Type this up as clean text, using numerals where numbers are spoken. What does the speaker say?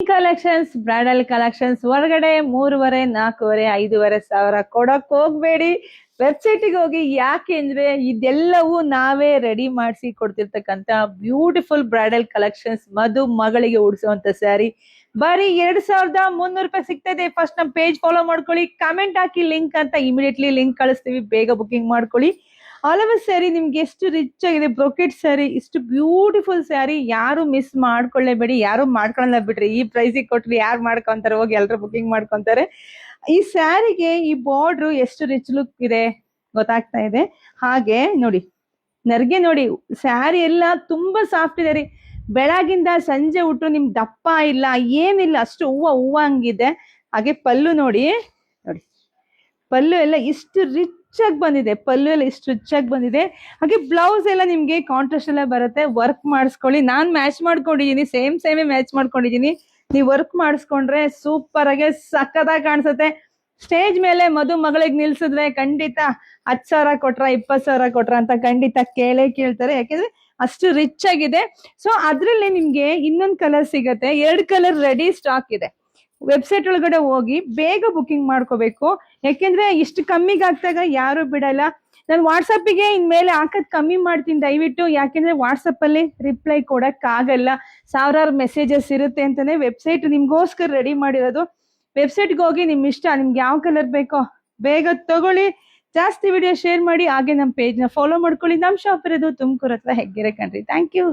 Collections bridal collections ಹೊರಗಡೆ 3,500 4,500 ಕೊಡಕ್ ಹೋಗ್ಬೇಡಿ. ವೆಬ್ಸೈಟಿಗೆ ಹೋಗಿ. ಯಾಕೆಂದ್ರೆ ಇದೆಲ್ಲವೂ ನಾವೇ ರೆಡಿ ಮಾಡಿಸಿ ಕೊಡ್ತಿರ್ತಕ್ಕಂತ ಬ್ಯೂಟಿಫುಲ್ ಬ್ರೈಡಲ್ ಕಲೆಕ್ಷನ್ಸ್. ಮಧು ಮಗಳಿಗೆ ಉಡಿಸುವಂತ ಸ್ಯಾರಿ ಬರೀ 2,300 ರೂಪಾಯಿ ಸಿಗ್ತಾ ಇದೆ. ಫಸ್ಟ್ ನಮ್ಮ ಪೇಜ್ ಫಾಲೋ ಮಾಡ್ಕೊಳ್ಳಿ, ಕಮೆಂಟ್ ಹಾಕಿ ಲಿಂಕ್ ಅಂತ, ಇಮಿಡಿಯೇಟ್ಲಿ ಲಿಂಕ್ ಕಳಿಸ್ತೀವಿ, ಬೇಗ ಬುಕಿಂಗ್ ಮಾಡ್ಕೊಳ್ಳಿ. ಆಲ್ ಓವರ್ ಸ್ಯಾರಿ ನಿಮ್ಗೆ ಎಷ್ಟು ರಿಚ್ ಆಗಿದೆ, ಬ್ರೊಕೆಟ್ ಸ್ಯಾರಿ, ಇಷ್ಟು ಬ್ಯೂಟಿಫುಲ್ ಸ್ಯಾರಿ. ಯಾರು ಮಿಸ್ ಮಾಡ್ಕೊಳ್ಳೇಬೇಡಿ, ಯಾರು ಮಾಡ್ಕೊಳ್ಳಲ್ಲ ಬಿಡ್ರಿ. ಈ ಪ್ರೈಸಿಗೆ ಕೊಟ್ರಿ ಯಾರು ಮಾಡ್ಕೊಂತಾರೆ, ಹೋಗಿ ಎಲ್ಲರೂ ಬುಕಿಂಗ್ ಮಾಡ್ಕೊಂತಾರೆ. ಈ ಸ್ಯಾರಿಗೆ ಈ ಬಾರ್ಡ್ರು ಎಷ್ಟು ರಿಚ್ ಲುಕ್ ಇದೆ ಗೊತ್ತಾಗ್ತಾ ಇದೆ. ಹಾಗೆ ನೋಡಿ ನರ್ಗೆ ನೋಡಿ, ಸ್ಯಾರಿ ಎಲ್ಲ ತುಂಬಾ ಸಾಫ್ಟ್ ಇದೆ ರೀ. ಬೆಳಗಿಂದ ಸಂಜೆ ಉಟ್ಟು ನಿಮ್ ದಪ್ಪ ಇಲ್ಲ ಏನಿಲ್ಲ, ಅಷ್ಟು ಹೂವ ಹಂಗಿದೆ. ಹಾಗೆ ಪಲ್ಲು ನೋಡಿ, ನೋಡಿ ಪಲ್ಲು ಎಲ್ಲ ಇಷ್ಟು ರಿಚ್ ಆಗಿ ಬಂದಿದೆ. ಪಲ್ಲು ಎಲ್ಲ ಇಷ್ಟು ರಿಚ್ ಆಗಿ ಬಂದಿದೆ. ಹಾಗೆ ಬ್ಲೌಸ್ ಎಲ್ಲ ನಿಮ್ಗೆ ಕಾಂಟ್ರಾಸ್ಟ್ ಎಲ್ಲ ಬರುತ್ತೆ. ವರ್ಕ್ ಮಾಡಿಸ್ಕೊಳ್ಳಿ. ನಾನ್ ಮ್ಯಾಚ್ ಮಾಡ್ಕೊಂಡಿದೀನಿ, ಸೇಮೇ ಮ್ಯಾಚ್ ಮಾಡ್ಕೊಂಡಿದೀನಿ. ನೀವು ವರ್ಕ್ ಮಾಡಿಸ್ಕೊಂಡ್ರೆ ಸೂಪರ್ ಆಗಿ ಸಕ್ಕತ್ತಾಗಿ ಕಾಣಿಸುತ್ತೆ. ಸ್ಟೇಜ್ ಮೇಲೆ ಮಧು ಮಗಳಿಗೆ ನಿಲ್ಸಿದ್ರೆ ಖಂಡಿತ 10,000 ಕೊಟ್ರ 20,000 ಕೊಟ್ರ ಅಂತ ಖಂಡಿತ ಕೇಳ್ತಾರೆ. ಯಾಕೆಂದ್ರೆ ಅಷ್ಟು ರಿಚ್ ಆಗಿದೆ. ಸೊ ಅದ್ರಲ್ಲಿ ನಿಮ್ಗೆ ಇನ್ನೊಂದು ಕಲರ್ ಸಿಗತ್ತೆ. 2 ಕಲರ್ ರೆಡಿ ಸ್ಟಾಕ್ ಇದೆ. ವೆಬ್ಸೈಟ್ ಒಳಗಡೆ ಹೋಗಿ ಬೇಗ ಬುಕಿಂಗ್ ಮಾಡ್ಕೋಬೇಕು. ಯಾಕೆಂದ್ರೆ ಇಷ್ಟು ಕಮ್ಮಿಗೆ ಆಗ್ತಾಗ ಯಾರು ಬಿಡಲ್ಲ. ನಾನು ವಾಟ್ಸಪ್ಪಿಗೆ ಇನ್ಮೇಲೆ ಹಾಕದ್ ಕಮ್ಮಿ ಮಾಡ್ತೀನಿ ದಯವಿಟ್ಟು. ಯಾಕೆಂದ್ರೆ ವಾಟ್ಸಪ್ ಅಲ್ಲಿ ರಿಪ್ಲೈ ಕೊಡಕ್ ಆಗಲ್ಲ, ಸಾವಿರಾರು ಮೆಸೇಜಸ್ ಇರುತ್ತೆ ಅಂತಾನೆ ವೆಬ್ಸೈಟ್ ನಿಮ್ಗೋಸ್ಕರ ರೆಡಿ ಮಾಡಿರೋದು. ವೆಬ್ಸೈಟ್ಗೆ ಹೋಗಿ ನಿಮ್ ಇಷ್ಟ, ನಿಮ್ಗೆ ಯಾವ ಕಲರ್ ಬೇಕೋ ಬೇಗ ತಗೊಳ್ಳಿ. ಜಾಸ್ತಿ ವಿಡಿಯೋ ಶೇರ್ ಮಾಡಿ. ಹಾಗೆ ನಮ್ಮ ಪೇಜ್ನ ಫಾಲೋ ಮಾಡ್ಕೊಳ್ಳಿ. ನಮ್ಮ ಶಾಪ್ ಇರೋದು ತುಮಕೂರು ಹತ್ರ ಹೆಗ್ಗೆರೆ ಕಣ್ರಿ. Thank you.